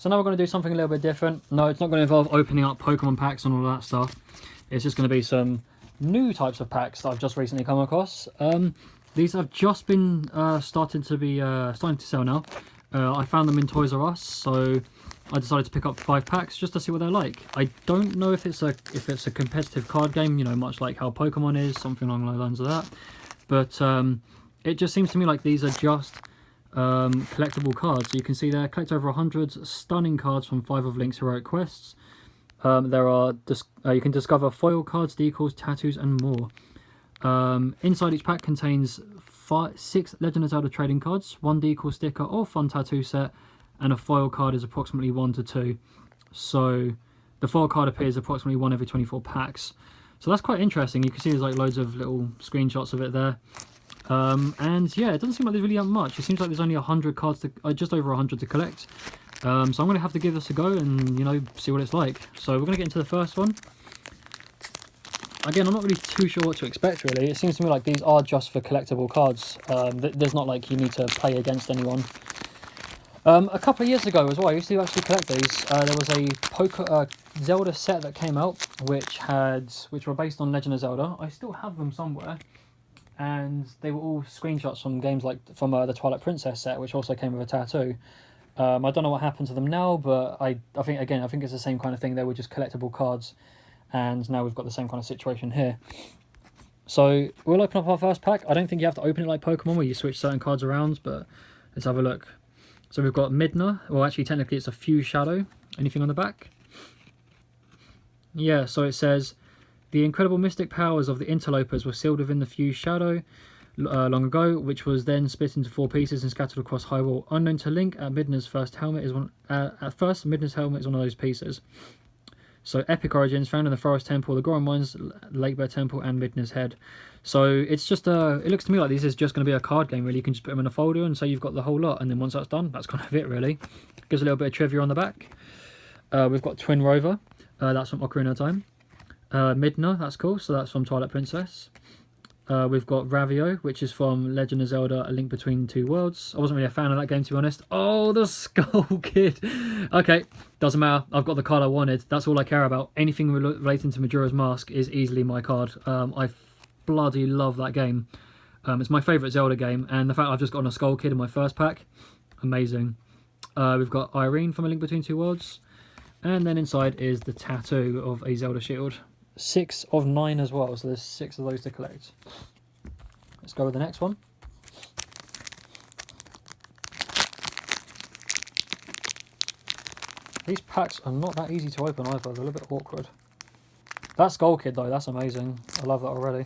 So now we're going to do something a little bit different. No, it's not going to involve opening up Pokemon packs and all that stuff. It's just going to be some new types of packs that I've just recently come across. These have just been starting to sell now. I found them in Toys R Us, so I decided to pick up 5 packs just to see what they're like. I don't know if it's a competitive card game, you know, much like how Pokemon is, something along the lines of that. But it just seems to me like these are just collectible cards. So you can see there, collect over 100 stunning cards from 5 of Link's heroic quests. You can discover foil cards, decals, tattoos, and more. Inside each pack contains 6 Legend of Zelda trading cards, 1 decal sticker or fun tattoo set, and a foil card is approximately 1 to 2. So the foil card appears approximately 1 every 24 packs. So that's quite interesting. You can see there's like loads of little screenshots of it there. And yeah, it doesn't seem like there's really that much. It seems like there's only 100 cards, just over 100 to collect. So I'm going to have to give this a go and, you know, see what it's like. So we're going to get into the first one. Again, I'm not really too sure what to expect, really. It seems to me like these are just for collectible cards. There's not like you need to play against anyone. A couple of years ago as well, I used to actually collect these. There was a Zelda set that came out, which were based on Legend of Zelda. I still have them somewhere. And they were all screenshots from games like the Twilight Princess set, which also came with a tattoo. I don't know what happened to them now, but I think it's the same kind of thing. They were just collectible cards, and now we've got the same kind of situation here. So we'll open up our first pack. I don't think you have to open it like Pokemon where you switch certain cards around, but let's have a look. So we've got Midna. Well, actually, technically it's a Fuse Shadow. Anything on the back? Yeah, so it says, the incredible mystic powers of the interlopers were sealed within the Fuse Shadow long ago, which was then split into 4 pieces and scattered across Hyrule. Unknown to Link, Midna's first helmet is one. Midna's helmet is one of those pieces. So epic origins found in the Forest Temple, the Goron Mines, Lake Bear Temple, and Midna's Head. So it's just it looks to me like this is just going to be a card game. Really, you can just put them in a folder and say you've got the whole lot, and then once that's done, that's kind of it. Really, gives a little bit of trivia on the back. We've got Twin Rover. That's from Ocarina of Time. Midna, that's cool. So that's from Twilight Princess. We've got Ravio, which is from Legend of Zelda: A Link Between Two Worlds. I wasn't really a fan of that game, to be honest. Oh, the Skull Kid. Okay, doesn't matter. I've got the card I wanted. That's all I care about. Anything relating to Majora's Mask is easily my card. I bloody love that game. It's my favourite Zelda game, and the fact I've just gotten a Skull Kid in my first pack, amazing. We've got Irene from A Link Between Two Worlds, and then inside is the tattoo of a Zelda shield. 6 of 9 as well, so there's 6 of those to collect. Let's go with the next one. These packs are not that easy to open either, they're a little bit awkward. That Skull Kid though, that's amazing. I love that already.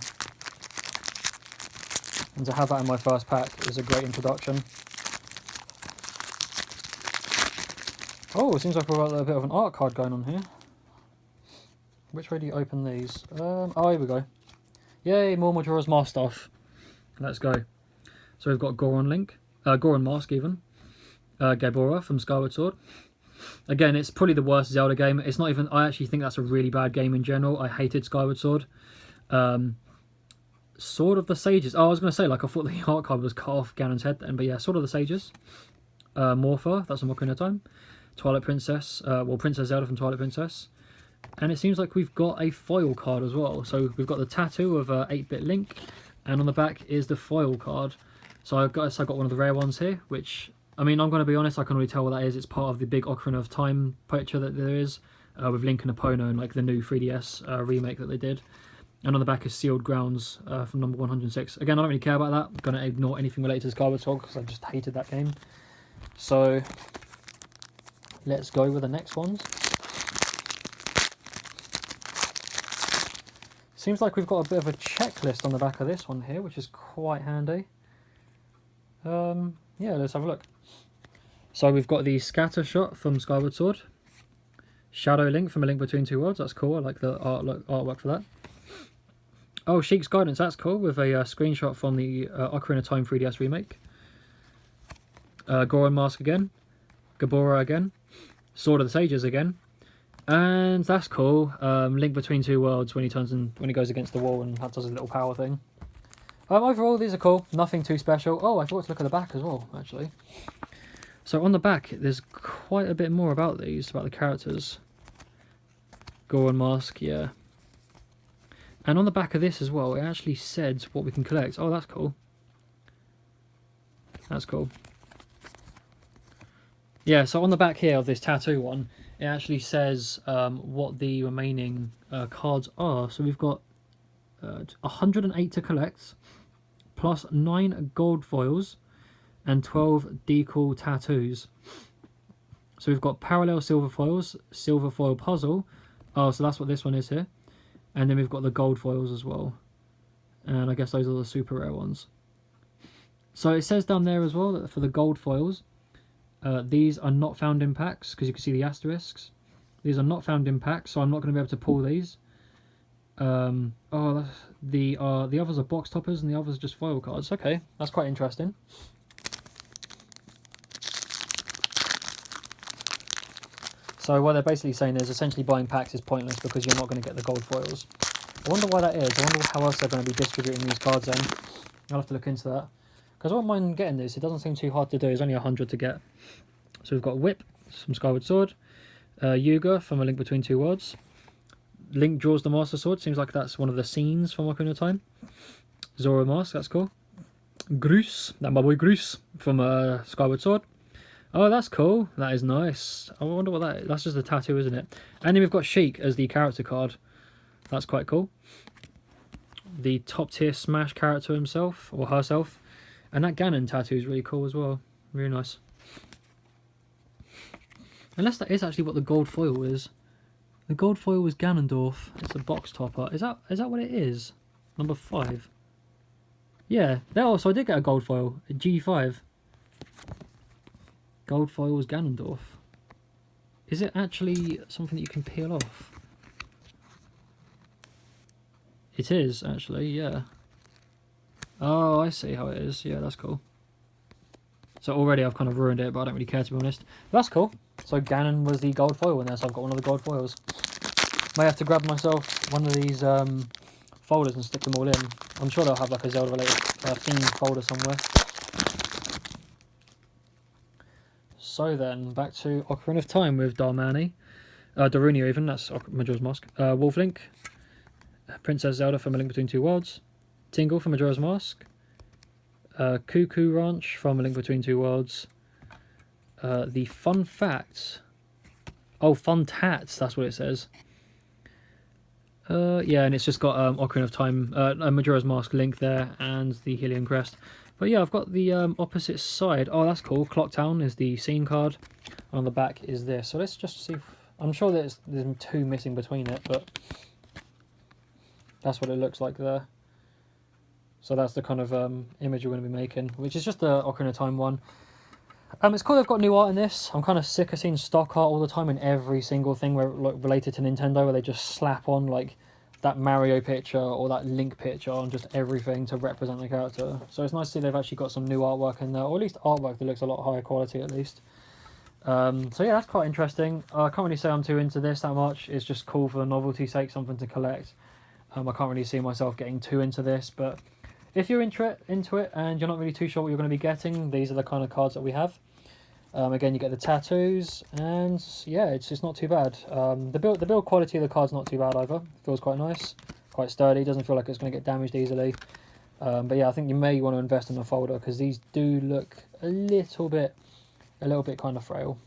And to have that in my first pack is a great introduction. Oh, it seems like we've got a bit of an art card going on here. Which way do you open these? Oh, here we go. Yay, more Majora's Mask stuff. Let's go. So we've got Goron Mask even. Gabora from Skyward Sword. Again, it's probably the worst Zelda game. It's not even... I actually think that's a really bad game in general. I hated Skyward Sword. Sword of the Sages. Oh, I was going to say, like, I thought the art card was cut off Ganon's head then. But yeah, Sword of the Sages. Morpher, that's from Ocarina of Time. Twilight Princess. Well, Princess Zelda from Twilight Princess. And it seems like we've got a foil card as well. So we've got the tattoo of 8-bit Link, and on the back is the foil card. So I got one of the rare ones here, which, I mean, I'm going to be honest, I can't really tell what that is. It's part of the big Ocarina of Time picture that there is, with Link and Epona and like the new 3DS remake that they did. And on the back is Sealed Grounds from number 106. Again, I don't really care about that. I'm going to ignore anything related to Skyward Sword because I just hated that game. So let's go with the next ones. Seems like we've got a bit of a checklist on the back of this one here, which is quite handy. Yeah, let's have a look. So we've got the Scatter Shot from Skyward Sword. Shadow Link from A Link Between Two Worlds, that's cool, I like the artwork for that. Oh, Sheik's Guidance, that's cool, with a screenshot from the Ocarina of Time 3DS remake. Goron Mask again. Gabora again. Sword of the Sages again. And that's cool. Link Between Two Worlds when he goes against the wall and does his little power thing. Overall, these are cool. Nothing too special. Oh, I forgot to look at the back as well, actually. So on the back, there's quite a bit more about these, about the characters. Goron mask, yeah. And on the back of this as well, it actually said what we can collect. Oh, that's cool. That's cool. Yeah, so on the back here of this tattoo one, it actually says what the remaining cards are. So we've got 108 to collect, plus 9 gold foils, and 12 decal tattoos. So we've got parallel silver foils, silver foil puzzle. Oh, so that's what this one is here. And then we've got the gold foils as well. And I guess those are the super rare ones. So it says down there as well that for the gold foils, these are not found in packs, because you can see the asterisks. These are not found in packs, so I'm not going to be able to pull these. Oh, the others are box toppers and the others are just foil cards. Okay, that's quite interesting. So what they're basically saying is essentially buying packs is pointless because you're not going to get the gold foils. I wonder why that is. I wonder how else they're going to be distributing these cards then. I'll have to look into that. Because I won't mind getting this. It doesn't seem too hard to do. It's only 100 to get. So we've got Whip from Skyward Sword. Yuga from A Link Between Two Worlds. Link draws the Master Sword. Seems like that's one of the scenes from Ocarina of Time. Zoro Mask, that's cool. Groose, that my boy Groose from Skyward Sword. Oh, that's cool. That is nice. I wonder what that is. That's just a tattoo, isn't it? And then we've got Sheik as the character card. That's quite cool. The top tier Smash character himself, or herself. And that Ganon tattoo is really cool as well. Really nice. Unless that is actually what the gold foil is. The gold foil was Ganondorf. It's a box topper. Is that what it is? Number 5. Yeah. Oh, so I did get a gold foil. A G5. Gold foil was Ganondorf. Is it actually something that you can peel off? It is, actually, yeah. Oh, I see how it is. Yeah, that's cool. So already I've kind of ruined it, but I don't really care, to be honest. But that's cool. So Ganon was the gold foil in there, so I've got one of the gold foils. May have to grab myself one of these folders and stick them all in. I'm sure they'll have like a Zelda-related theme folder somewhere. So then, back to Ocarina of Time with Darmani. Darunia even, that's Majora's Mask. Wolf Link. Princess Zelda from A Link Between Two Worlds. Tingle from Majora's Mask. Cuckoo Ranch from A Link Between Two Worlds. The Fun Facts. Oh, Fun Tats, that's what it says. Yeah, and it's just got Ocarina of Time, Majora's Mask link there, and the Helium Crest. But yeah, I've got the opposite side. Oh, that's cool. Clocktown is the scene card. And on the back is this. So let's just see. I'm sure there's 2 missing between it, but that's what it looks like there. So that's the kind of image we're going to be making, which is just the Ocarina of Time one. It's cool they've got new art in this. I'm kind of sick of seeing stock art all the time in every single thing related to Nintendo, where they just slap on like that Mario picture or that Link picture on just everything to represent the character. So it's nice to see they've actually got some new artwork in there, or at least artwork that looks a lot higher quality at least. So yeah, that's quite interesting. I can't really say I'm too into this that much. It's just cool for the novelty's sake, something to collect. I can't really see myself getting too into this, but if you're into it and you're not really too sure what you're going to be getting, these are the kind of cards that we have. Again, you get the tattoos, and yeah, it's not too bad. The build quality of the card's not too bad either. It feels quite nice, quite sturdy. Doesn't feel like it's going to get damaged easily. But yeah, I think you may want to invest in a folder because these do look a little bit kind of frail.